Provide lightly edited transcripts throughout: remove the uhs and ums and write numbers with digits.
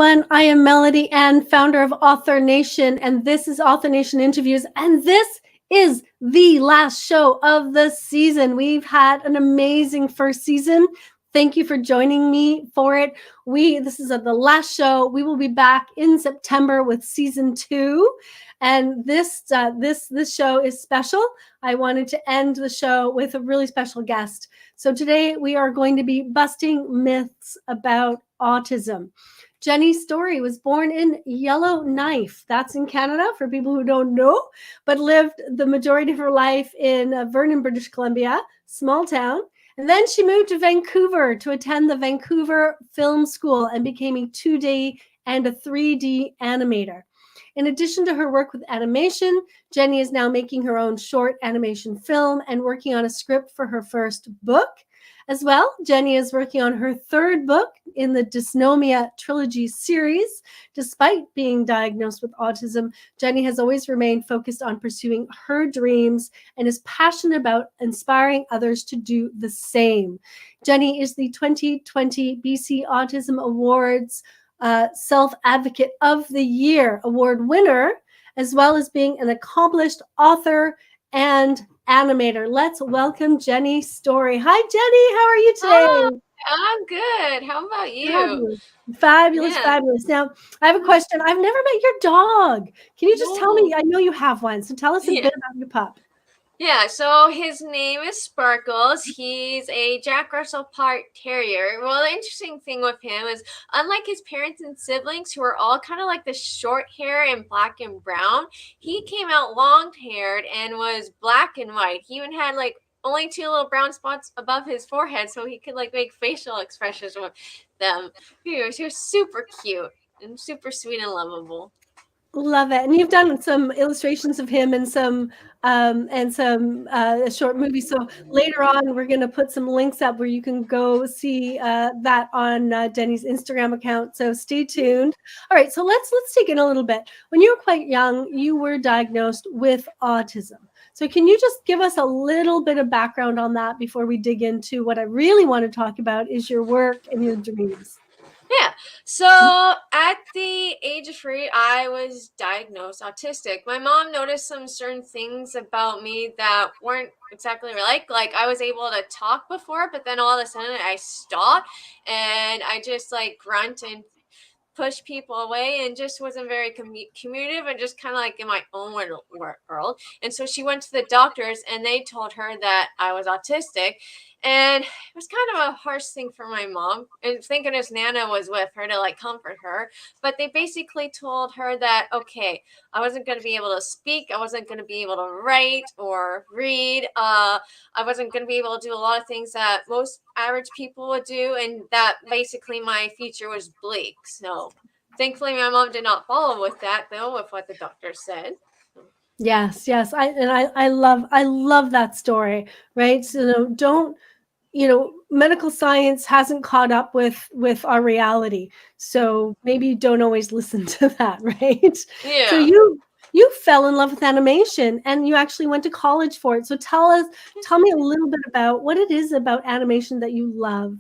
everyone. I am Melody Ann, founder of Author Nation, and this is Author Nation Interviews, and this is the last show of the season. We've had an amazing first season. Thank you for joining me for it. This is the last show. We will be back in September with season 2, and this show is special. I wanted to end the show with a really special guest. So today we are going to be busting myths about autism. Jenny Story was born in Yellowknife. That's in Canada for people who don't know, but lived the majority of her life in Vernon, British Columbia, small town. And then she moved to Vancouver to attend the Vancouver Film School and became a 2D and a 3D animator. In addition to her work with animation, Jenny is now making her own short animation film and working on a script for her first book. As well, Jenny is working on her third book in the Dysnomia trilogy series. Despite being diagnosed with autism, Jenny has always remained focused on pursuing her dreams and is passionate about inspiring others to do the same. Jenny is the 2020 BC Autism Awards Self-Advocate of the Year award winner, as well as being an accomplished author and animator. Let's welcome Jenny Story. Hi, Jenny. How are you today? Oh, I'm good. How about you? Fabulous. Yeah. Fabulous. Now, I have a question. I've never met your dog. Can you just tell me? I know you have one, so tell us a bit about your pup. Yeah, so his name is Sparkles. He's a Jack Russell Park Terrier. Well, the interesting thing with him is, unlike his parents and siblings, who are all kind of like the short hair and black and brown, he came out long-haired and was black and white. He even had like only 2 little brown spots above his forehead, so he could like make facial expressions with them. He was super cute and super sweet and lovable. Love it. And you've done some illustrations of him and some short movies. So later on, we're going to put some links up where you can go see that on Jenny's Instagram account. So stay tuned. All right. So let's dig in a little bit. When you were quite young, you were diagnosed with autism. So can you just give us a little bit of background on that before we dig into what I really want to talk about is your work and your dreams? Yeah. So at the age of 3, I was diagnosed autistic. My mom noticed some certain things about me that weren't exactly like I was able to talk before, but then all of a sudden I stopped and I just like grunt and push people away and just wasn't very communicative and just kind of like in my own world. And so she went to the doctors and they told her that I was autistic. And it was kind of a harsh thing for my mom, and thinking his Nana was with her to like comfort her. But they basically told her that, okay, I wasn't going to be able to speak. I wasn't going to be able to write or read. I wasn't going to be able to do a lot of things that most average people would do. And that basically my future was bleak. So thankfully my mom did not follow with that though, with what the doctor said. Yes. I love that story, right? So don't, medical science hasn't caught up with our reality. So maybe you don't always listen to that, right? So Yeah. you fell in love with animation and you actually went to college for it. So tell me a little bit about what it is about animation that you love.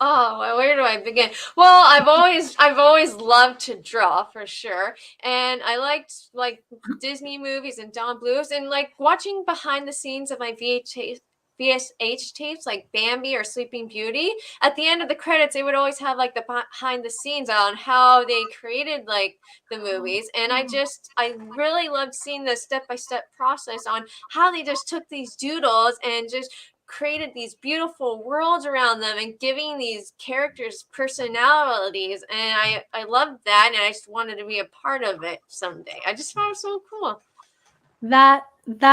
Oh, well, where do I begin? Well, I've always loved to draw for sure. And I liked like Disney movies and Don Blues and like watching behind the scenes of my VSH tapes like Bambi or Sleeping Beauty. At the end of the credits, they would always have like the behind the scenes on how they created like the movies. And I really loved seeing the step-by-step process on how they just took these doodles and just created these beautiful worlds around them and giving these characters personalities, and I loved that, and I just wanted to be a part of it someday. I just found it so cool. That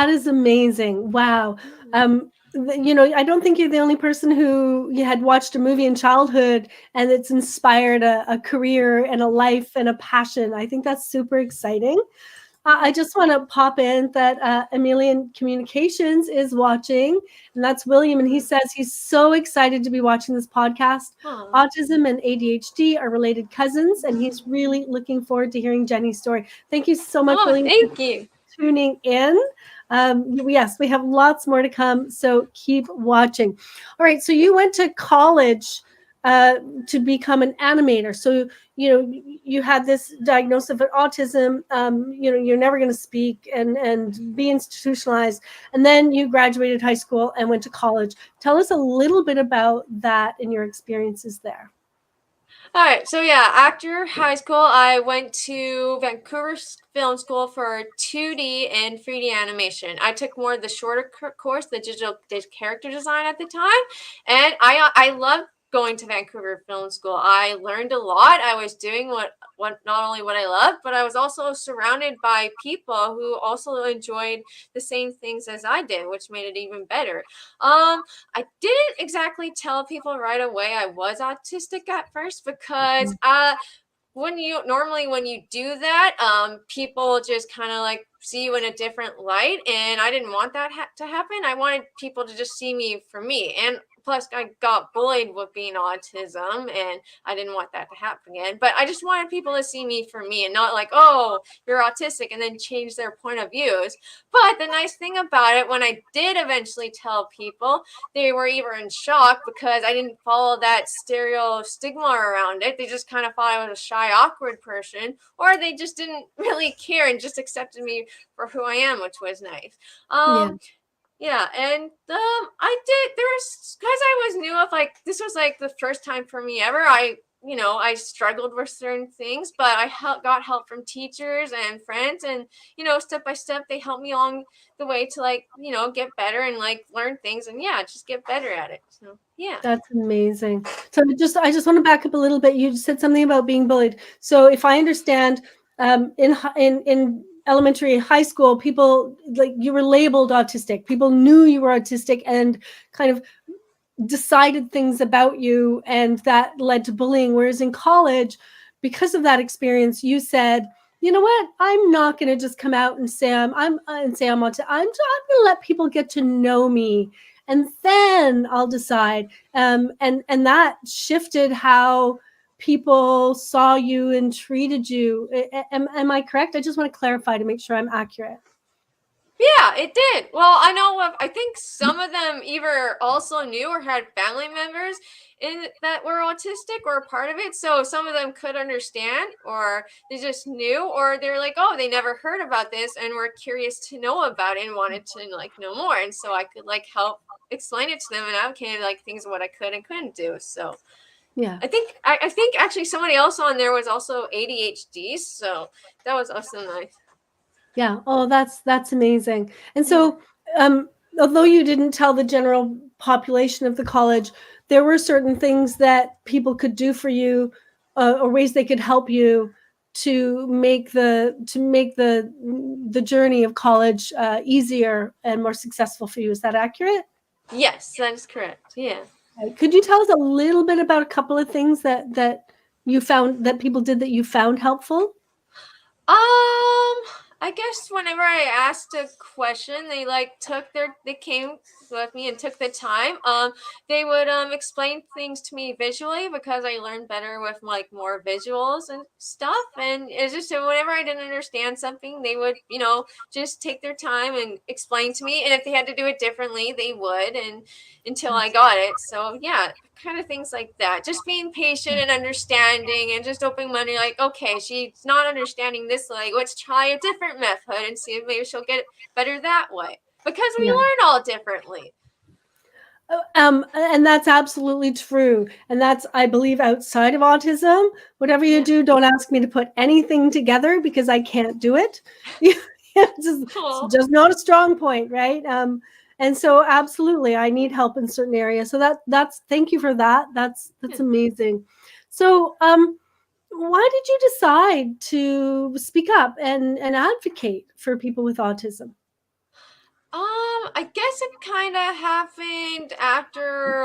is amazing. Wow. I don't think you're the only person who you had watched a movie in childhood and it's inspired a career and a life and a passion. I think that's super exciting. I just want to pop in that Emilian Communications is watching, and that's William, and he says he's so excited to be watching this podcast. Aww. Autism and ADHD are related cousins, and he's really looking forward to hearing Jenny's story. Thank you so much, William. Thank you. Tuning in. Yes, we have lots more to come, so keep watching. All right, so you went to college uh, to become an animator. So, you had this diagnosis of autism. You're never going to speak and be institutionalized. And then you graduated high school and went to college. Tell us a little bit about that and your experiences there. All right, so yeah, after high school, I went to Vancouver Film School for 2D and 3D animation. I took more of the shorter course, the digital character design at the time, and I loved going to Vancouver Film School. I learned a lot. I was doing what not only what I loved, but I was also surrounded by people who also enjoyed the same things as I did, which made it even better. I didn't exactly tell people right away I was autistic at first because when you do that, people just kind of like see you in a different light, and I didn't want that to happen. I wanted people to just see me for me, and plus I got bullied with being autism, and I didn't want that to happen again. But I just wanted people to see me for me and not like, oh, you're autistic, and then change their point of views. But the nice thing about it, when I did eventually tell people, they were either in shock because I didn't follow that stereo stigma around it. They just kind of thought I was a shy, awkward person, or they just didn't really care and just accepted me for who I am, which was nice. Yeah. Yeah, and I did. There was, because I was new of, like, this was like the first time for me ever. I struggled with certain things, but I got help from teachers and friends, and step by step they helped me along the way to, like, get better and like learn things, and yeah, just get better at it. So yeah. That's amazing. So I just want to back up a little bit. You said something about being bullied. So if I understand, in elementary, high school, people, like, you were labeled autistic. People knew you were autistic and kind of decided things about you, and that led to bullying. Whereas in college, because of that experience, you said, you know what, I'm not going to just come out and say I'm autistic. I'm going to let people get to know me, and then I'll decide. And that shifted how people saw you and treated you. Am I correct? I just want to clarify to make sure I'm accurate. Yeah, it did. Well, I think some of them either also knew or had family members in that were autistic or a part of it. So some of them could understand, or they just knew, or they're like, oh, they never heard about this and were curious to know about it and wanted to like know more. And so I could like help explain it to them and advocate like things of what I could and couldn't do. So Yeah. I think actually somebody else on there was also ADHD. So that was also nice. Yeah. Oh, that's amazing. And Yeah. so, um, although you didn't tell the general population of the college, there were certain things that people could do for you, or ways they could help you to make the journey of college easier and more successful for you. Is that accurate? Yes, that is correct. Yeah. Could you tell us a little bit about a couple of things that you found that people did that you found helpful? I guess whenever I asked a question, they came with me and took the time. They would explain things to me visually because I learned better with like more visuals and stuff. And it's just so whenever I didn't understand something, they would, just take their time and explain to me. And if they had to do it differently, they would, and until I got it. So yeah, kind of things like that. Just being patient and understanding and just open minded, like, okay, she's not understanding this, like, let's try a different method and see if maybe she'll get better that way. Because we Yeah. learn all differently. And that's absolutely true. And that's, I believe, outside of autism. Whatever you Yeah. do, don't ask me to put anything together because I can't do it. It's Oh. just not a strong point, right? And so, absolutely, I need help in certain areas. So that's thank you for that. That's Yeah. amazing. So, why did you decide to speak up and advocate for people with autism? I guess it kind of happened after,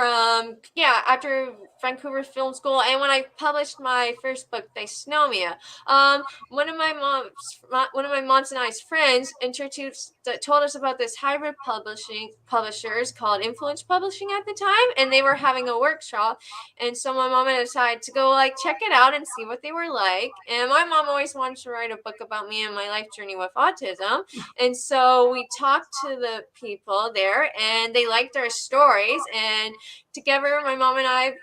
after Vancouver Film School, and when I published my first book, Dysnomia. One of my mom's and I's friends told us about this hybrid publishers called Influence Publishing at the time, and they were having a workshop, and so my mom and I decided to go like check it out and see what they were like. And my mom always wanted to write a book about me and my life journey with autism. And so we talked to the people there and they liked our stories. And together, my mom and I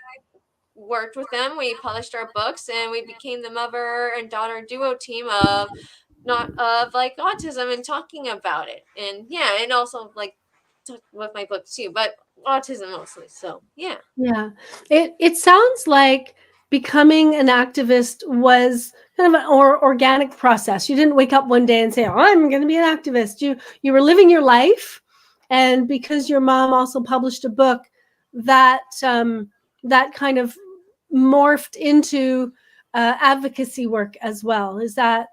worked with them. We published our books, and we became the mother and daughter duo team of not of like autism and talking about it. And yeah, and also like with my books too, but autism mostly. So yeah. Yeah. It sounds like becoming an activist was kind of an organic process. You didn't wake up one day and say, "Oh, I'm going to be an activist." You were living your life, and because your mom also published a book that that kind of morphed into advocacy work as well. Is that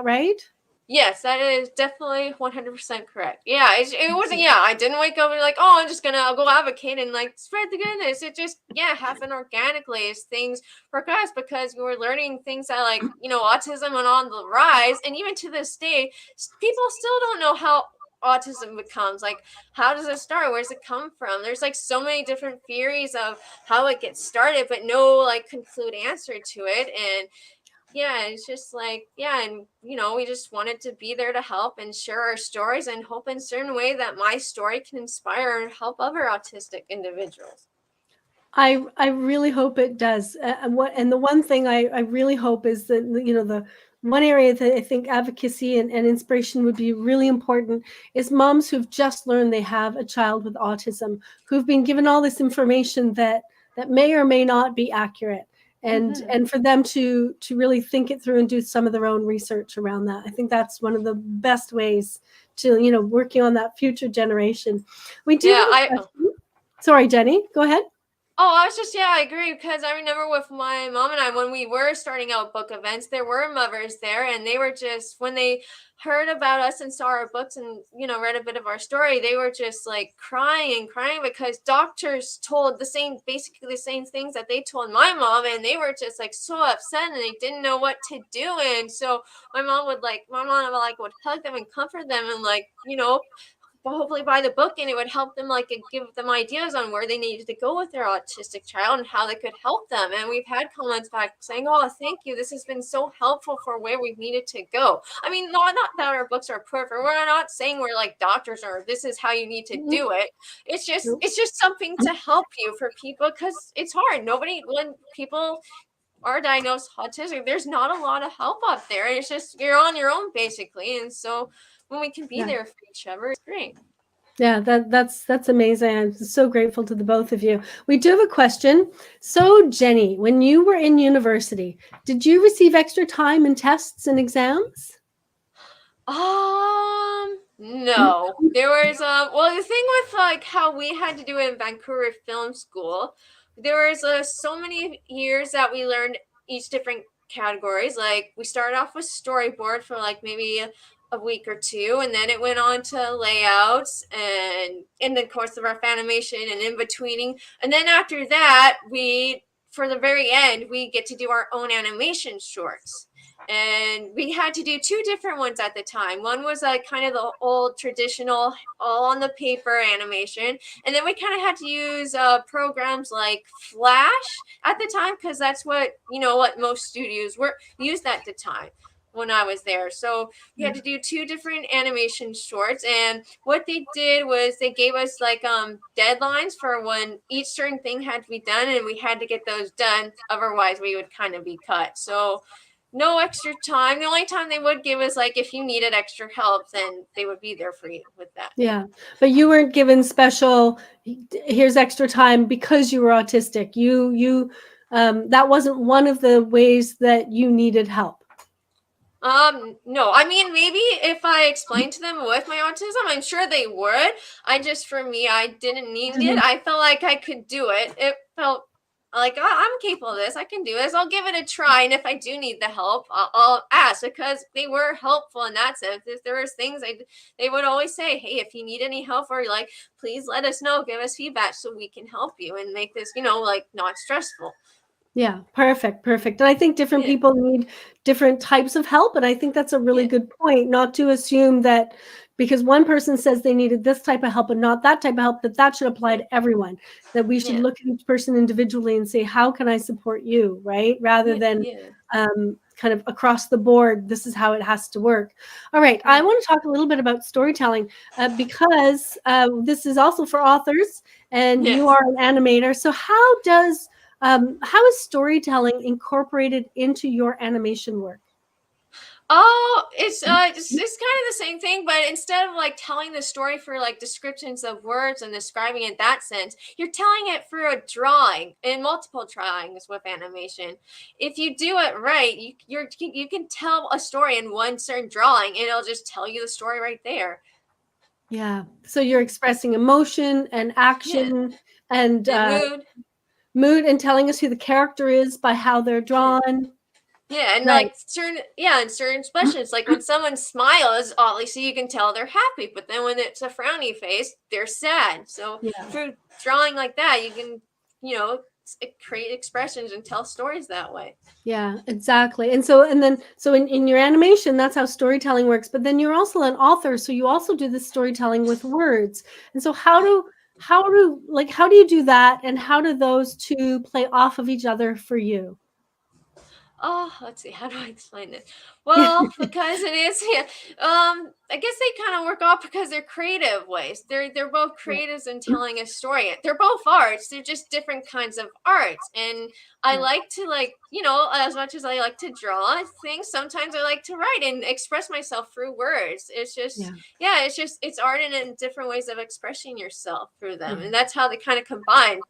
right? Yes, that is definitely 100% correct. Yeah, it wasn't, yeah, I didn't wake up and like, oh, I'm just gonna go advocate and like spread the goodness. It just, yeah, happened organically as things progressed because we were learning things that, like, autism went on the rise. And even to this day, people still don't know how autism becomes. Like, how does it start? Where does it come from? There's like so many different theories of how it gets started, but no like conclude answer to it. And yeah, it's just like, yeah, and we just wanted to be there to help and share our stories and hope in a certain way that my story can inspire and help other autistic individuals. I really hope it does. And the one thing I really hope is that the one area that I think advocacy and inspiration would be really important is moms who've just learned they have a child with autism, who've been given all this information that may or may not be accurate, and for them to really think it through and do some of their own research around that. I think that's one of the best ways to working on that future generation. We do Yeah, have a question. Sorry, Jenny, go ahead. Oh, I was just, yeah, I agree because I remember with my mom and I, when we were starting out book events, there were mothers there, and they were just, when they heard about us and saw our books and, read a bit of our story, they were just like crying and crying because doctors told basically the same things that they told my mom, and they were just like so upset and they didn't know what to do. And so my mom would like, would hug them and comfort them and like, hopefully buy the book, and it would help them like give them ideas on where they needed to go with their autistic child and how they could help them. And we've had comments back saying, oh, thank you, this has been so helpful for where we've needed to go. I mean, not that our books are perfect, we're not saying we're like doctors or this is how you need to do it. It's just something to help you for people, because it's hard. When people are diagnosed autistic, there's not a lot of help out there. It's just you're on your own basically. And so when we can be Yeah. there for each other, it's great. Yeah, that's amazing. I'm so grateful to the both of you. We do have a question. So, Jenny, when you were in university, did you receive extra time in tests and exams? No. There was well, the thing with like how we had to do it in Vancouver Film School, there was so many years that we learned each different categories. Like we started off with storyboard for like maybe a week or two, and then it went on to layouts and then course of rough animation and in betweening. And then after that, we for the very end, we get to do our own animation shorts. And we had to do two different ones at the time. One was like kind of the old traditional all on the paper animation, and then we kind of had to use programs like Flash at the time, because that's what what most studios were used at the time when I was there. So we had to do two different animation shorts, and what they did was they gave us like deadlines for when each certain thing had to be done, and we had to get those done, otherwise we would kind of be cut. So no extra time. The only time they would give is like if you needed extra help, then they would be there for you with that. Yeah, but you weren't given special, here's extra time because you were autistic. That wasn't one of the ways that you needed help. No. I mean, maybe if I explained to them with my autism, I'm sure they would. For me, I didn't need it. I felt like I could do it. It felt like I'm capable of this. I can do this. I'll give it a try. And if I do need the help, I'll ask, because they were helpful in that sense. If there was things they would always say, hey, if you need any help, or like, please let us know, give us feedback so we can help you and make this, like not stressful. Yeah, perfect. And I think different people need different types of help. And I think that's a really good point, not to assume that because one person says they needed this type of help and not that type of help, that should apply to everyone, that we should look at each person individually and say, how can I support you, right? Rather than kind of across the board, this is how it has to work. All right, I want to talk a little bit about storytelling because this is also for authors, and you are an animator. So how does How is storytelling incorporated into your animation work? Oh, it's kind of the same thing, but instead of like telling the story for like descriptions of words and describing it that sense, you're telling it through a drawing and multiple drawings with animation. If you do it right, you can tell a story in one certain drawing, and it'll just tell you the story right there. Yeah. So you're expressing emotion and Yeah, action and and mood. mood and telling us who the character is by how they're Yeah. drawn. Yeah, and Right. like certain expressions, like when someone smiles, obviously you can tell they're happy, but then when it's a frowny face, they're sad. So Yeah. through drawing like that, you can, you know, create expressions and tell stories that way. Yeah, exactly. So in your animation, that's how storytelling works. But then you're also an author, so you also do the storytelling with words. And so how do you do that and how do those two play off of each other for you? Oh, let's see. How do I explain this? Well, because it is, yeah. I guess they kind of work off because they're creative ways. They're both Yeah. creatives in telling a story. They're both arts. They're just different kinds of arts. And I Yeah. like to like, as much as I like to draw things, sometimes I like to write and express myself through words. It's just, Yeah. yeah, it's art and in different ways of expressing yourself through them, Yeah. and that's how they kind of combine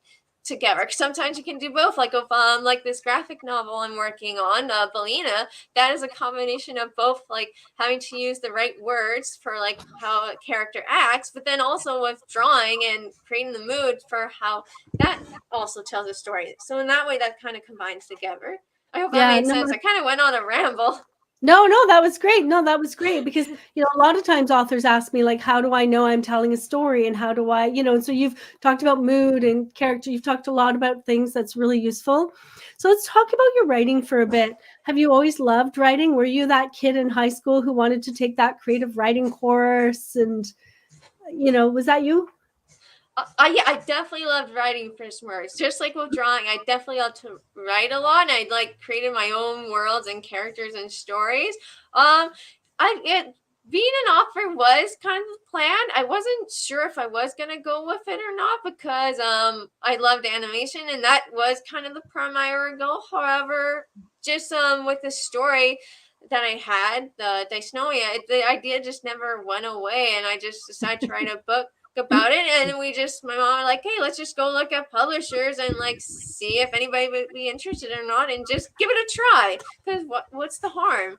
together. Sometimes you can do both, like if like this graphic novel I'm working on, Belina, that is a combination of both, like having to use the right words for like how a character acts, but then also with drawing and creating the mood for how that also tells a story. So in that way, that kind of combines together. I hope that Yeah. made No, sense. I kind of went on a ramble. no, no, that was great. No, that was great because, a lot of times authors ask me, like, how do I know I'm telling a story and how do I, and so you've talked about mood and character. You've talked a lot about things that's really useful. So let's talk about your writing for a bit. Have you always loved writing? Were you that kid in high school who wanted to take that creative writing course? And, was that you? Yeah, I definitely loved writing for words. Just like with drawing, I definitely love to write a lot, and I like created my own worlds and characters and stories. I it Being an author was kind of the plan. I wasn't sure if I was gonna go with it or not because I loved animation, and that was kind of the primary goal. However, just with the story that I had, the Dysnomia, the idea just never went away, and I just decided to write a book about it. And my mom was like, hey, let's just go look at publishers and like see if anybody would be interested or not, and just give it a try, because what's the harm?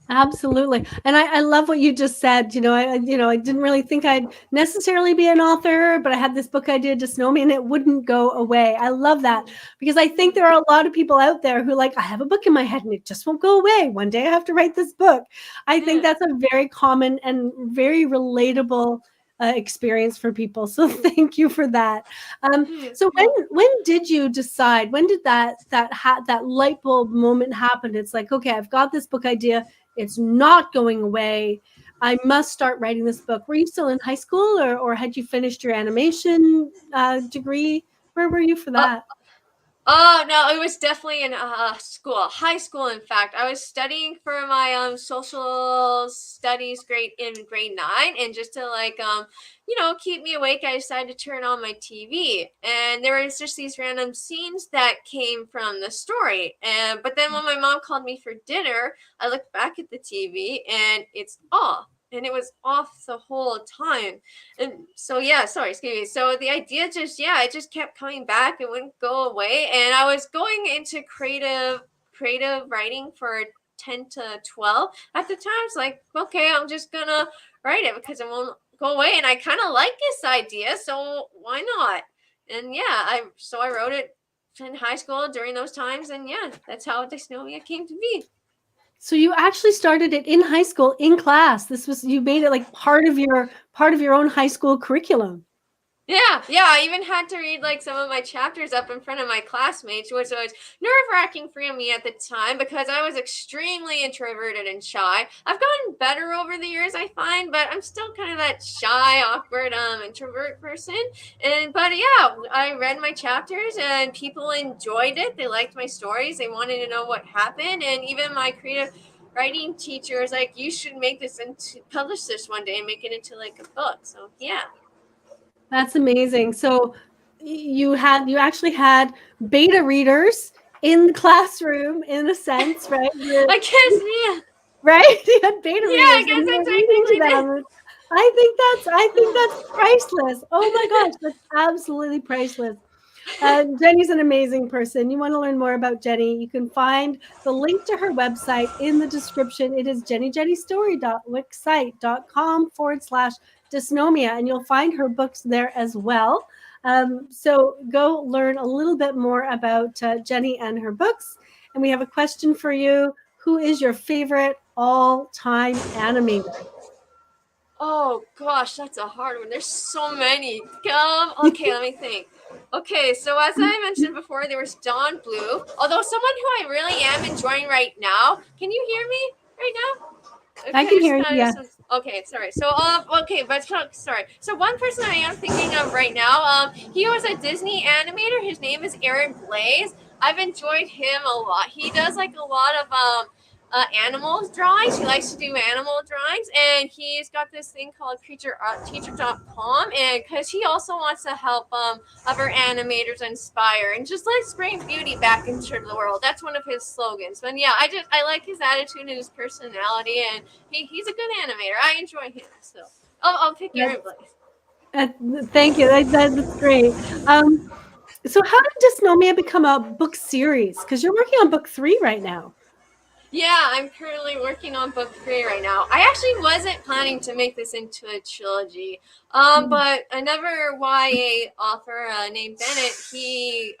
Absolutely. And I love what you just said. I didn't really think I'd necessarily be an author, but I had this book idea just know me and it wouldn't go away. I love that because I think there are a lot of people out there who like, I have a book in my head and it just won't go away. One day I have to write this book. I think Yeah. that's a very common and very relatable experience for people. So thank you for that. Yeah. So when did you decide? When did that light bulb moment happen? It's like, okay, I've got this book idea. It's not going away. I must start writing this book. Were you still in high school or had you finished your animation degree? Where were you for uh, that? Oh no, it was definitely in school, high school. In fact, I was studying for my social studies grade in grade 9, and just to like keep me awake, I decided to turn on my TV, and there was just these random scenes that came from the story. And but then when my mom called me for dinner, I looked back at the TV and it's off, and it was off the whole time. And so yeah, sorry, excuse me. So the idea just, yeah, it just kept coming back. It wouldn't go away. And I was going into creative writing for 10 to 12 at the time. It's like, okay, I'm just gonna write it because it won't go away. And I kind of like this idea, so why not? And yeah, I wrote it in high school during those times, and yeah, that's how Dysnomia came to be. So you actually started it in high school in class. You made it like part of your own high school curriculum. Yeah. I even had to read like some of my chapters up in front of my classmates, which was nerve-wracking for me at the time because I was extremely introverted and shy. I've gotten better over the years, I find, but I'm still kind of that shy, awkward, introvert person. But yeah, I read my chapters and people enjoyed it. They liked my stories. They wanted to know what happened, and even my creative writing teacher was like, "You should make this into publish this one day and make it into like a book." So yeah. That's amazing. So you actually had beta readers in the classroom, in a sense, right? I guess, yeah. Right? You had beta Yeah, I readers and guess you I were reading to technically did. them. I think that's priceless. Oh my gosh, that's absolutely priceless. Jenny's an amazing person. You want to learn more about Jenny, you can find the link to her website in the description. It is jennyjennystory.wixsite.com/dysnomia, and you'll find her books there as well. So go learn a little bit more about Jenny and her books. And we have a question for you. Who is your favorite all-time animator? Oh gosh, that's a hard one. There's so many. Okay, let me think. Okay, so as I mentioned before, there was Don Blue. Although someone who I really am enjoying right now. Can you hear me right now? I Okay, can hear you. there's Yeah. some. Okay, sorry. So, okay, but sorry. So, one person I am thinking of right now, he was a Disney animator. His name is Aaron Blaze. I've enjoyed him a lot. He does like a lot of animals drawings. He likes to do animal drawings, and he's got this thing called creatureartteacher.com. And because he also wants to help other animators inspire and just let's bring beauty back into the world. That's one of his slogans. And yeah, I like his attitude and his personality, and he's a good animator. I enjoy him. So I'll pick Aaron That's, Blaze. thank you. That's great. Um, So how did Dysnomia become a book series? Because you're working on book 3 right now. Yeah, I'm currently working on book 3 right now. I actually wasn't planning to make this into a trilogy, but another YA author named Bennett,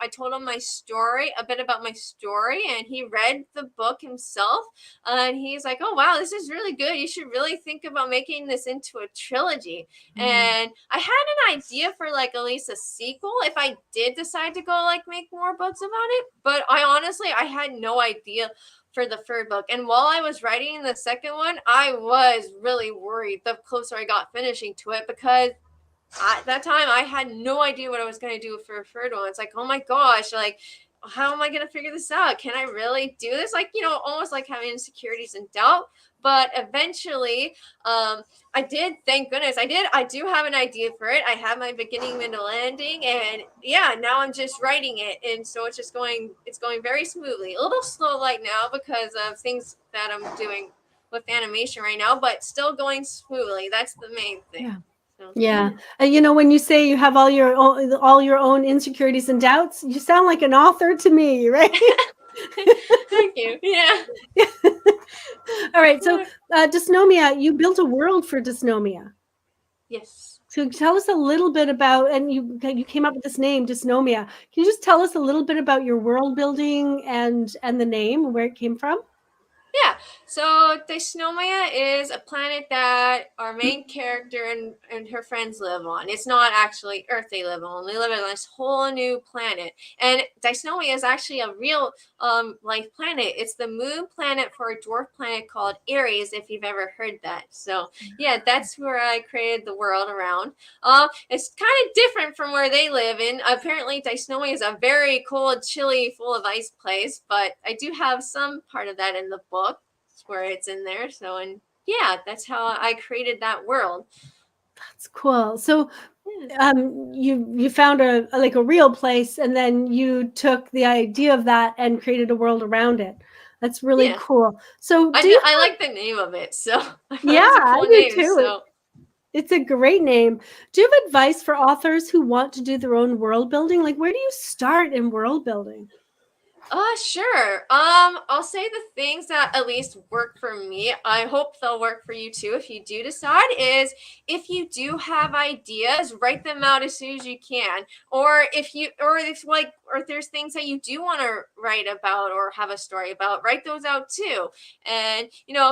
I told him my story, a bit about my story, and he read the book himself, and he's like, "Oh wow, this is really good. You should really think about making this into a trilogy." And I had an idea for like at least a sequel if I did decide to go like make more books about it, but I had no idea for the third book. And while I was writing the second one, I was really worried the closer I got finishing to it because at that time I had no idea what I was going to do for a third one. It's like, oh my gosh, like, how am I going to figure this out? Can I really do this? Like, almost like having insecurities and doubt. But eventually, I did. Thank goodness, I did. I do have an idea for it. I have my beginning, middle, ending, and yeah, now I'm just writing it, and so it's just going. It's going very smoothly. A little slow right now because of things that I'm doing with animation right now, but still going smoothly. That's the main thing. Yeah. So, Yeah. When you say you have all your own insecurities and doubts, you sound like an author to me, right? thank you. Yeah. All right. So, Dysnomia, you built a world for Dysnomia. Yes. So tell us a little bit about, and you came up with this name, Dysnomia. Can you just tell us a little bit about your world building and the name, where it came from? Yeah. So Dysnomia is a planet that our main character and her friends live on. It's not actually Earth they live on. They live on this whole new planet. And Dysnomia is actually a real life planet. It's the moon planet for a dwarf planet called Aries, if you've ever heard that. So yeah, that's where I created the world around. It's kind of different from where they live in. Apparently, Dysnomia is a very cold, chilly, full of ice place, but I do have some part of that in the book where it's in there. So, and yeah, that's how I created that world. That's cool. So, Yeah. you found a real place, and then you took the idea of that and created a world around it. That's really Yeah. cool. So, do you? I like the name of it. So I thought Yeah, it was a I cool do name. too. So It's a great name. Do you have advice for authors who want to do their own world building? Like, where do you start in world building? Sure. I'll say the things that at least work for me. I hope they'll work for you too if you do decide is if you do have ideas, write them out as soon as you can. Or if there's things that you do want to write about or have a story about, write those out too. And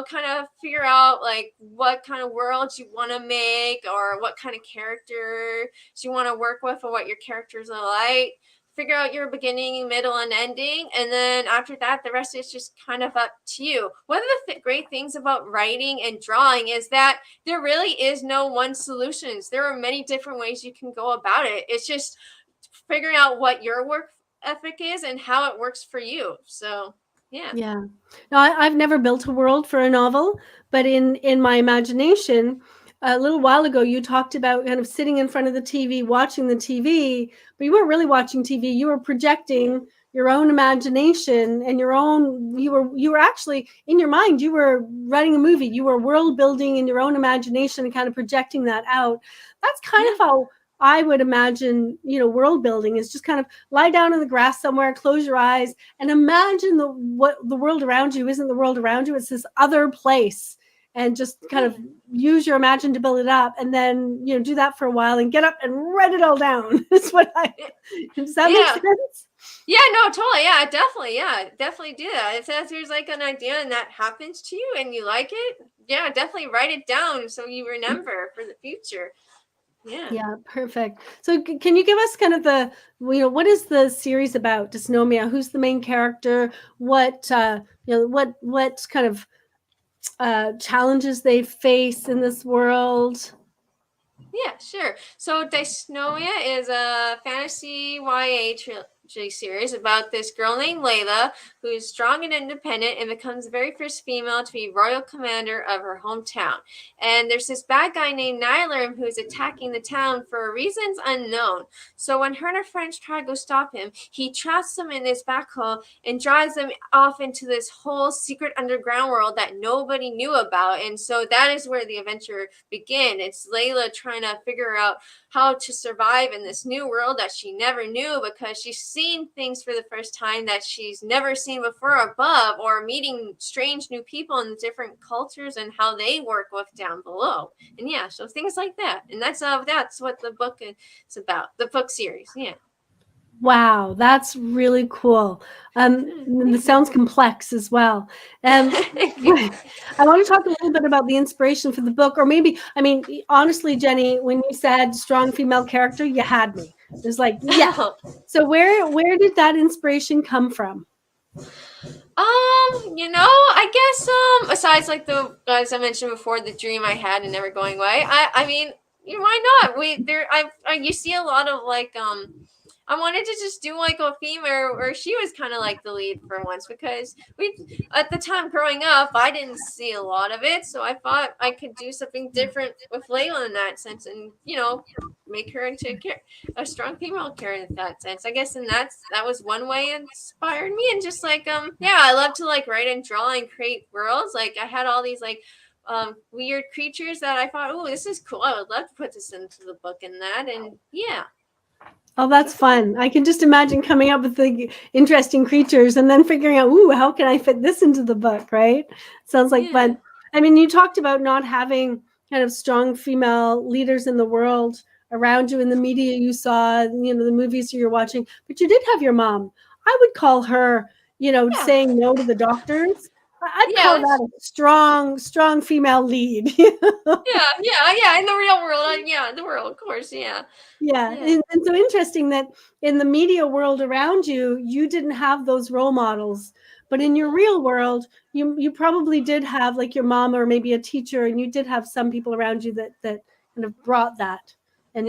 kind of figure out like what kind of worlds you want to make or what kind of characters you want to work with or what your characters are like, figure out your beginning, middle, and ending. And then after that, the rest is just kind of up to you. One of the great things about writing and drawing is that there really is no one solutions. There are many different ways you can go about it. It's just figuring out what your work ethic is and how it works for you. So, yeah. Yeah. No, I've never built a world for a novel, but in my imagination, a little while ago, you talked about kind of sitting in front of the TV, watching the TV, but you weren't really watching TV. You were projecting your own imagination and your own. You were actually in your mind. You were writing a movie. You were world building in your own imagination and kind of projecting that out. That's kind Yeah. of how I would imagine, world building is just kind of lie down in the grass somewhere, close your eyes, and imagine what the world around you isn't the world around you. It's this other place, and just kind of Yeah. use your imagination to build it up, and then do that for a while and get up and write it all down. That's what I Does that make Yeah. sense? Yeah, no, totally. Yeah, definitely do that. It says there's like an idea and that happens to you and you like it. Yeah, definitely write it down so you remember for the future. Yeah. Yeah, perfect. So can you give us kind of what is the series about? Dysnomia? Who's the main character? What kind of challenges they face in this world? Yeah, sure. So Dysnomia is a fantasy YA trilogy series about this girl named Layla who is strong and independent and becomes the very first female to be royal commander of her hometown. And there's this bad guy named Nyler who is attacking the town for reasons unknown. So when her and her friends try to go stop him, he traps them in this back hole and drives them off into this whole secret underground world that nobody knew about. And so that is where the adventure begins. It's Layla trying to figure out how to survive in this new world that she never knew because she's seen things for the first time that she's never seen before above, or meeting strange new people in different cultures and how they work with down below. And yeah, so things like that. And that's what the book is about, the book series. Yeah. Wow, that's really cool. It Thank you. sounds complex as well. Thank you. I want to talk a little bit about the inspiration for the book, or maybe, I mean, honestly, Jenny, when you said strong female character, you had me. It was like, yeah. So where did that inspiration come from? I guess besides like the as I mentioned before, the dream I had and never going away. I mean, why not? You see a lot of like I wanted to just do like a female where she was kind of like the lead for once, because we at the time growing up I didn't see a lot of it, so I thought I could do something different with Layla in that sense, and make her into a strong female character in that sense, I guess. And that was one way it inspired me. And just like yeah, I love to like write and draw and create worlds. Like I had all these like weird creatures that I thought, oh, this is cool, I would love to put this into the book. And that, and yeah. Oh, that's fun. I can just imagine coming up with the interesting creatures and then figuring out, ooh, how can I fit this into the book, right? Sounds like fun. I mean, you talked about not having kind of strong female leaders in the world around you in the media you saw, the movies you're watching, but you did have your mom. I would call her, saying no to the doctors. I'd call that a strong female lead. Yeah, in the real world. Yeah, in the world, of course. Yeah. And so interesting that in the media world around you, you didn't have those role models, but in your real world, you probably did have like your mom or maybe a teacher, and you did have some people around you that kind of brought that. And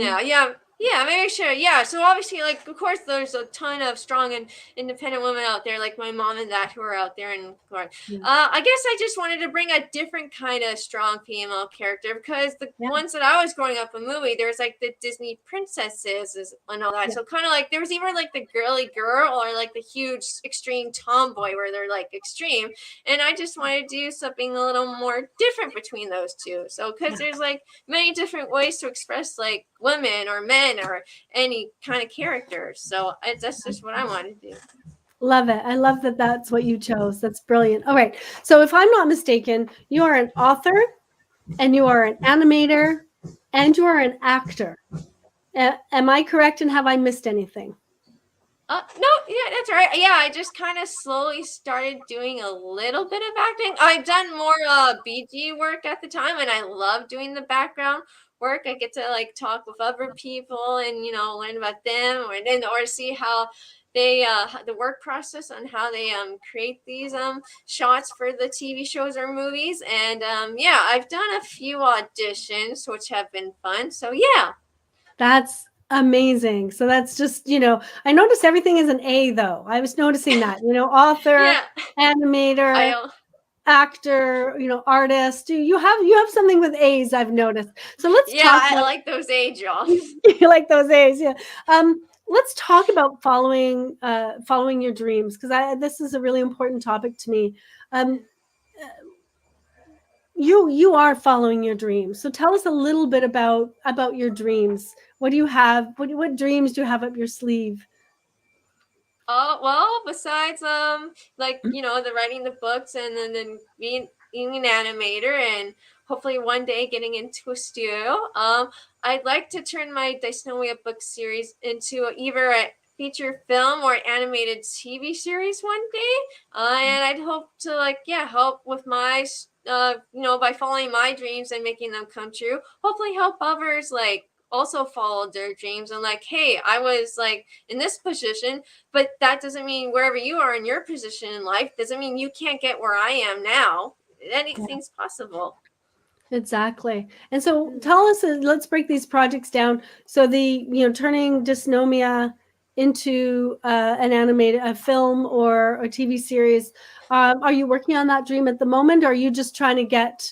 very sure. Yeah, so obviously, like, of course, there's a ton of strong and independent women out there, like my mom and that, who are out there. And I guess I just wanted to bring a different kind of strong female character, because the ones that I was growing up in movie, there's like the Disney princesses and all that. So kind of like there was either like the girly girl or like the huge extreme tomboy where they're like extreme. And I just wanted to do something a little more different between those two. So because there's like many different ways to express like women or men or any kind of character. So that's just what I want to do. Love it. I love that that's what you chose. That's brilliant. All right. So if I'm not mistaken, you are an author and you are an animator and you are an actor. Am I correct, and have I missed anything? No, yeah, that's right. Yeah, I just kind of slowly started doing a little bit of acting. I've done more BG work at the time, and I love doing the background work. I get to like talk with other people and learn about them, or see how they the work process on how they create these shots for the TV shows or movies. And yeah, I've done a few auditions which have been fun. So yeah. That's amazing. So that's just, I noticed everything is an A though. I was noticing that, author, animator, actor, artist. You have something with A's, I've noticed. So let's Yeah, talk I about like those A jobs. you like those A's, yeah. Let's talk about following your dreams, because this is a really important topic to me. Um, you are following your dreams. So tell us a little bit about your dreams. What do you have? What dreams do you have up your sleeve? Oh, well, besides like, the writing the books and then being an animator and hopefully one day getting into a studio, I'd like to turn my Dysnomia book series into either a feature film or animated TV series one day. And I'd hope to help with my by following my dreams and making them come true. Hopefully help others also follow their dreams and hey, I was in this position, but that doesn't mean wherever you are in your position in life doesn't mean you can't get where I am now. Anything's possible. Exactly. And so tell us, let's break these projects down. So turning dysnomia into a film or a TV series. Are you working on that dream at the moment? Or are you just trying to get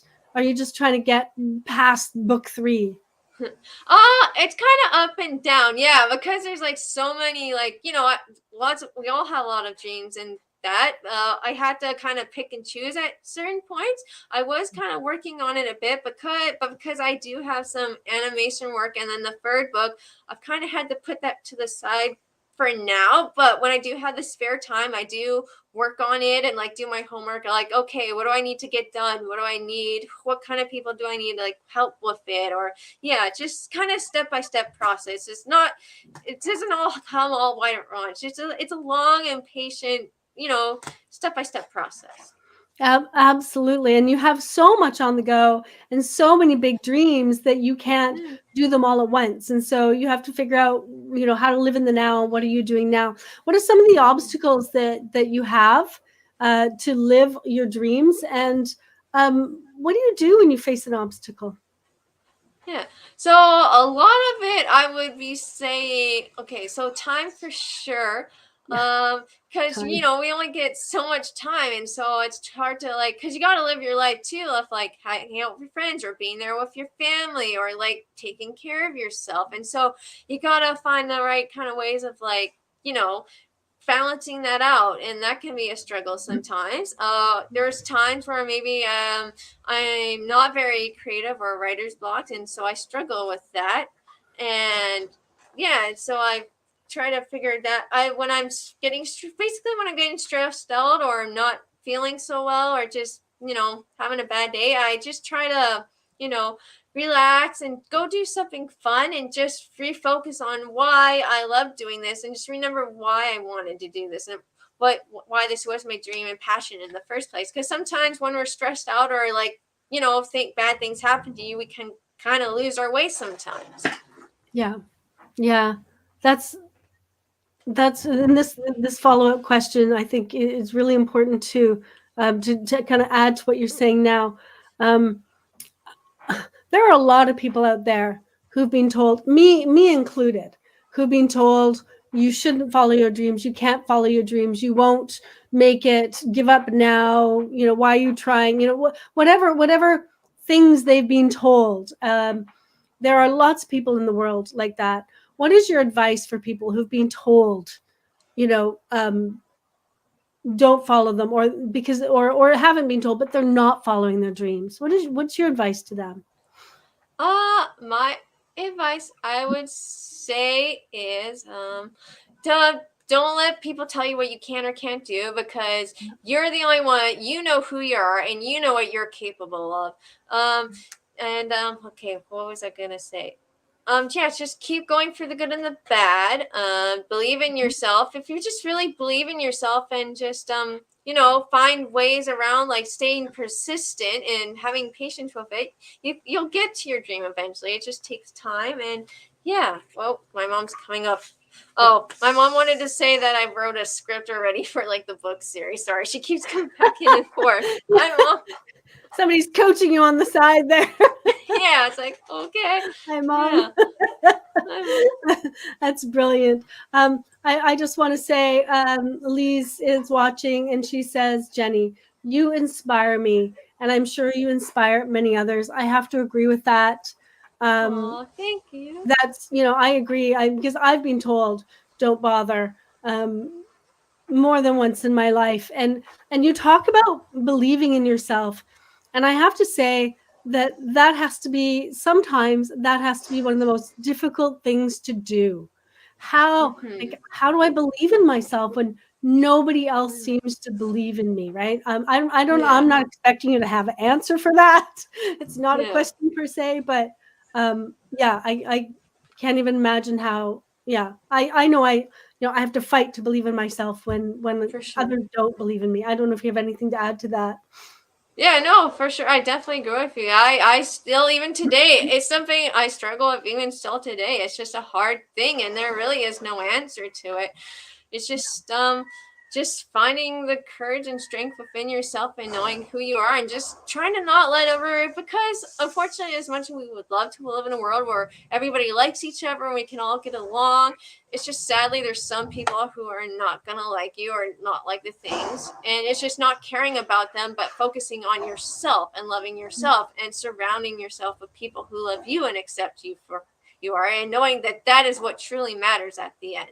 past book 3? It's kind of up and down, yeah, because there's so many we all have a lot of dreams, and that I had to kind of pick and choose at certain points. I was kind of working on it a bit because I do have some animation work, and then the third book I've kind of had to put that to the side for now. But when I do have the spare time, I do work on it and do my homework. Okay, what do I need to get done? What do I need? What kind of people do I need to help with it? Or yeah, just kind of step-by-step process. It doesn't all come all white at once. It's a long and patient, step-by-step process. Absolutely. And you have so much on the go and so many big dreams that you can't do them all at once. And so you have to figure out, how to live in the now. What are you doing now? What are some of the obstacles that you have to live your dreams? And what do you do when you face an obstacle? Yeah. So a lot of it I would be saying, okay, so time for sure. Yeah, Because time. we only get so much time, and so it's hard to because you gotta live your life too, of hanging out with your friends or being there with your family or taking care of yourself. And so you gotta find the right kind of ways of you know, balancing that out, and that can be a struggle sometimes. There's times where maybe I'm not very creative or writer's blocked, and so I struggle with that. And yeah, so I try to figure that I when I'm getting basically when I'm getting stressed out or I'm not feeling so well or just having a bad day, I just try to you know relax and go do something fun and just refocus on why I love doing this and just remember why I wanted to do this and why this was my dream and passion in the first place. Because sometimes when we're stressed out or think bad things happen to you, we can kind of lose our way sometimes. Yeah. Yeah. That's and this follow-up question, I think, is really important to kind of add to what you're saying now. Um, there are a lot of people out there who've been told, me included, who've been told you shouldn't follow your dreams, you can't follow your dreams, you won't make it, give up now, why are you trying, whatever things they've been told. There are lots of people in the world like that. What is your advice for people who've been told, you know, um, don't follow them, or haven't been told, but they're not following their dreams? What's your advice to them? My advice I would say is don't let people tell you what you can or can't do, because you're the only one. You know who you are and you know what you're capable of. Okay, what was I gonna say? Yeah, just keep going for the good and the bad. Believe in yourself. If you just really believe in yourself and just find ways around staying persistent and having patience with it, you'll get to your dream eventually. It just takes time. And yeah, well, my mom's coming up. Oh, my mom wanted to say that I wrote a script already for the book series. Sorry, she keeps coming back in and forth. Hi, Mom. Somebody's coaching you on the side there. Yeah, it's okay. Hi, Mom. Yeah. Hi, Mom. That's brilliant. I just want to say, Lise is watching, and she says, Jenny, you inspire me, and I'm sure you inspire many others. I have to agree with that. Um, Oh, thank you. that's, I agree. Because I've been told, don't bother. More than once in my life, and you talk about believing in yourself, and I have to say that has to be, sometimes that has to be one of the most difficult things to do. how Mm-hmm. how do I believe in myself when nobody else Mm. seems to believe in me, right? I don't, Yeah. I'm not expecting you to have an answer for that. It's not a Yeah. question per se, but yeah, I can't even imagine how. Yeah, I know, I have to fight to believe in myself when For sure. others don't believe in me. I don't know if you have anything to add to that. Yeah, no, for sure. I definitely agree with you. I still, even today, it's something I struggle with even still today. It's just a hard thing, and there really is no answer to it. It's just finding the courage and strength within yourself and knowing who you are and just trying to not let over, because unfortunately, as much as we would love to live in a world where everybody likes each other and we can all get along, it's just sadly there's some people who are not gonna like you or not like the things, and it's just not caring about them but focusing on yourself and loving yourself and surrounding yourself with people who love you and accept you for you are, and knowing that that is what truly matters at the end,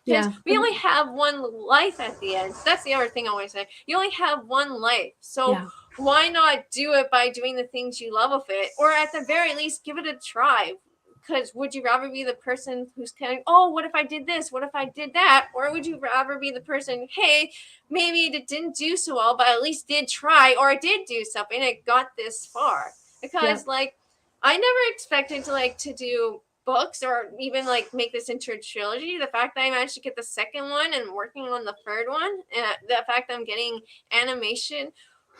because Yeah, we only have one life at the end. That's the other thing I want to say. You only have one life, so yeah, why not do it by doing the things you love with it, or at the very least give it a try? Because would you rather be the person who's kind of, oh, what if I did this, what if I did that, or would you rather be the person, hey, maybe it didn't do so well but at least did try, or it did do something, it got this far? yeah, Because like I never expected to do books or even like make this into a trilogy. The fact that I managed to get the second one and working on the third one, and the fact that I'm getting animation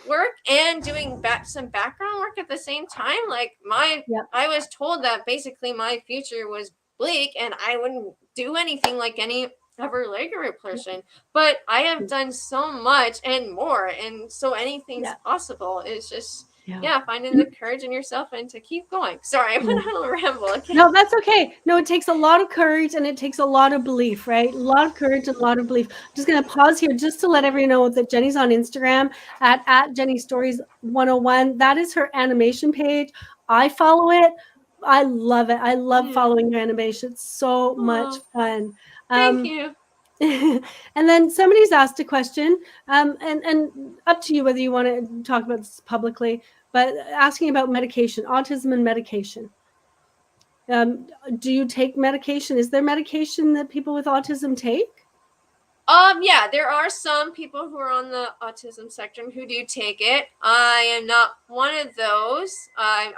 work and doing some background work at the same time, like my yeah, I was told that basically my future was bleak and I wouldn't do anything like any other Lego person, but I have done so much and more, and so anything's yeah, possible. It's just, yeah, yeah, finding the courage in yourself and to keep going. Sorry, I yeah. went on a ramble again. No, that's okay. No, it takes a lot of courage and it takes a lot of belief, right? A lot of courage and a lot of belief. I'm just going to pause here just to let everyone know that Jenny's on Instagram at Jenny Stories 101. That is her animation page. I follow it. I love it. I love Yeah. following your animation. It's so much Oh, fun. thank Um, you. and then somebody's asked a question, and up to you whether you want to talk about this publicly, but asking about medication, autism and medication. Um, do you take medication? Is there medication that people with autism take? Yeah, there are some people who are on the autism spectrum who do take it. I am not one of those. I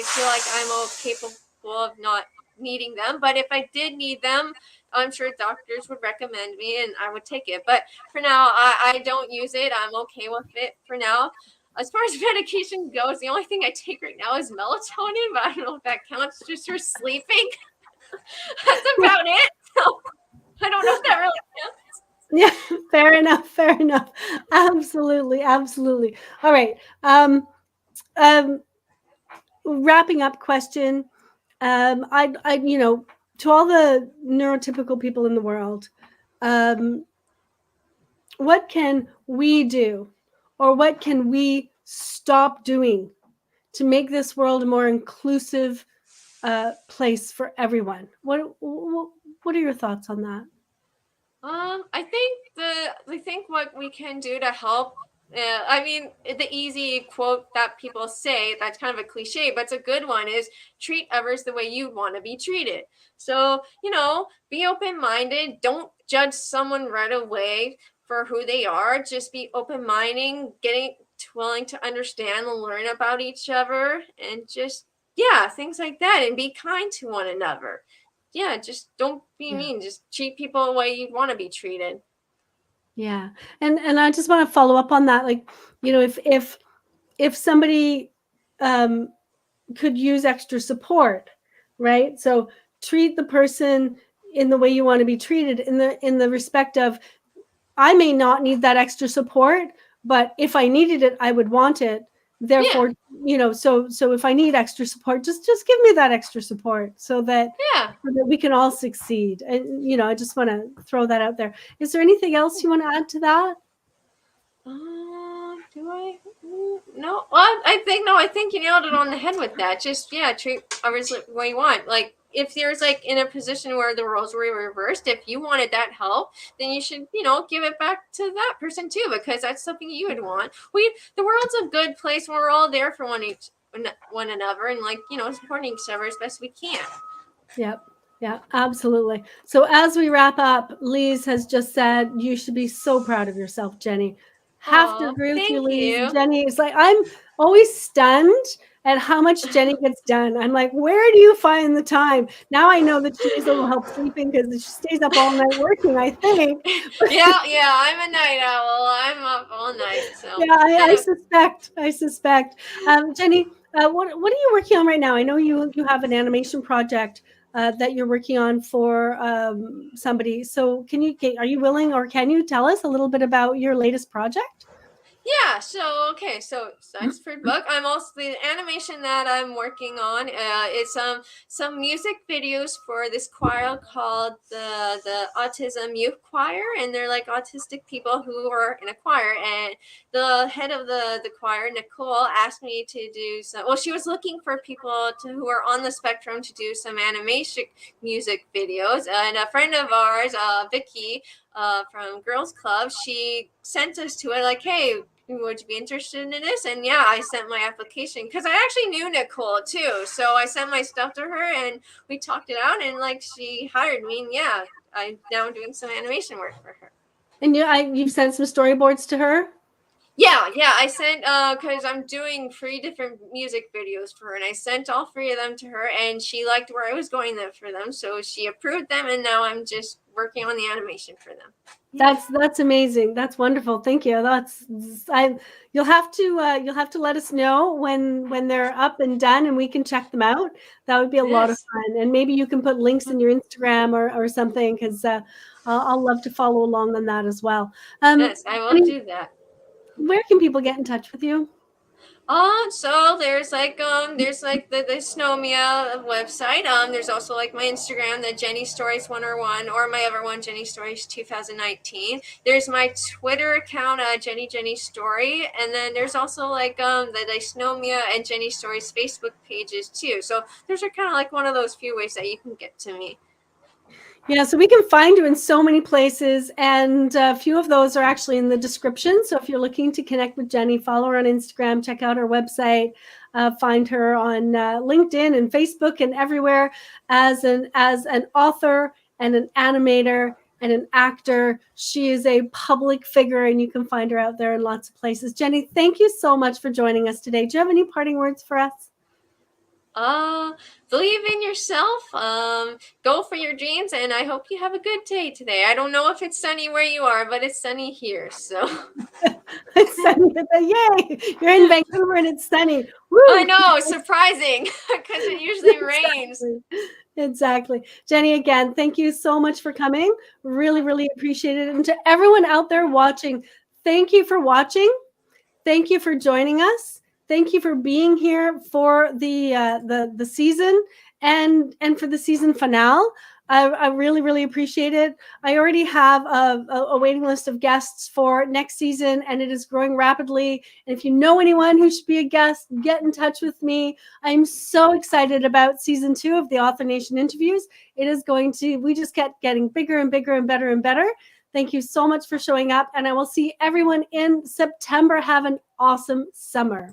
feel like I'm capable of not needing them, but if I did need them, I'm sure doctors would recommend me and I would take it. But for now, I don't use it. I'm okay with it for now. As far as medication goes, the only thing I take right now is melatonin, but I don't know if that counts just for sleeping. That's about it. So I don't know if that really counts. Yeah, fair enough. Fair enough. Absolutely, absolutely. All right. Um, wrapping up question. To all the neurotypical people in the world, um, what can we do, or what can we stop doing to make this world a more inclusive place for everyone? What are your thoughts on that? I think what we can do to help. I mean, the easy quote that people say, that's kind of a cliche, but it's a good one, is treat others the way you want to be treated. So, be open minded. Don't judge someone right away for who they are. Just be open minded, getting willing to understand and learn about each other, and just, yeah, things like that, and be kind to one another. Yeah, just don't be Yeah. mean. Just treat people the way you want to be treated. Yeah. And I just want to follow up on that. Like, if somebody um, could use extra support, right? So treat the person in the way you want to be treated, in the respect of, I may not need that extra support, but if I needed it, I would want it. Yeah, Therefore, so if I need extra support, just give me that extra support yeah. so that we can all succeed. And I just want to throw that out there. Is there anything else you want to add to that? Do I? No. Well, I think you nailed it on the head with that. Just treat others the way you want. Like if there's like in a position where the roles were reversed, if you wanted that help, then you should give it back to that person too, because that's something you would want. The world's a good place when we're all there for one another, and supporting each other as best we can. Yep. Yeah, absolutely. So as we wrap up, Lise has just said you should be so proud of yourself, Jenny. Have to agree with you, Thank Lise. you. Jenny is like, I'm always stunned at how much Jenny gets done. I'm like, where do you find the time? Now I know that she needs a little help sleeping because she stays up all night working, I think. Yeah, I'm a night owl. I'm up all night. So Yeah, I suspect. Jenny, what are you working on right now? I know you have an animation project that you're working on for somebody. So are you willing, or can you tell us a little bit about your latest project? Yeah, so besides for book, I'm also the animation that I'm working on. It's some music videos for this choir called the Autism Youth Choir, and they're like autistic people who are in a choir. And the head of the choir, Nicole, asked me to do some. Well, she was looking for people who are on the spectrum to do some animation music videos, and a friend of ours, Vicky, from Girls Club, she sent us to it like, hey, would you be interested in this? And yeah, I sent my application because I actually knew Nicole too. So I sent my stuff to her and we talked it out, and like she hired me. And yeah, I'm now doing some animation work for her. And you've sent some storyboards to her? Yeah, I sent because I'm doing 3 different music videos for her, and I sent all 3 of them to her, and she liked where I was going there for them, so she approved them, and now I'm just working on the animation for them. That's amazing. That's wonderful. Thank you. You'll have to let us know when they're up and done and we can check them out. That would be a lot of fun. And maybe you can put links in your Instagram or something, because I'll love to follow along on that as well. Yes, I will do that. Where can people get in touch with you? So there's like the Snomia website. There's also like my Instagram, the Jenny Stories 101, or my other one, Jenny Stories 2019. There's my Twitter account, Jenny Story, and then there's also like the Snomia and Jenny Stories Facebook pages too. So those are kind of like one of those few ways that you can get to me. Yeah, so we can find you in so many places, and a few of those are actually in the description. So if you're looking to connect with Jenny, follow her on Instagram, check out her website, find her on LinkedIn and Facebook and everywhere as an author and an animator and an actor. She is a public figure, and you can find her out there in lots of places. Jenny, thank you so much for joining us today. Do you have any parting words for us? Believe in yourself, go for your dreams, and I hope you have a good day today. I don't know if it's sunny where you are, but it's sunny here, so. It's sunny. Yay! You're in Vancouver and it's sunny. Woo! I know, surprising, because it usually rains. Exactly. Jenny, again, thank you so much for coming. Really, really appreciate it. And to everyone out there watching, thank you for watching. Thank you for joining us. Thank you for being here for the season and for the season finale. I really, really appreciate it. I already have a waiting list of guests for next season, and it is growing rapidly. And if you know anyone who should be a guest, get in touch with me. I'm so excited about season 2 of the Author Nation interviews. We just kept getting bigger and bigger and better and better. Thank you so much for showing up, and I will see everyone in September. Have an awesome summer.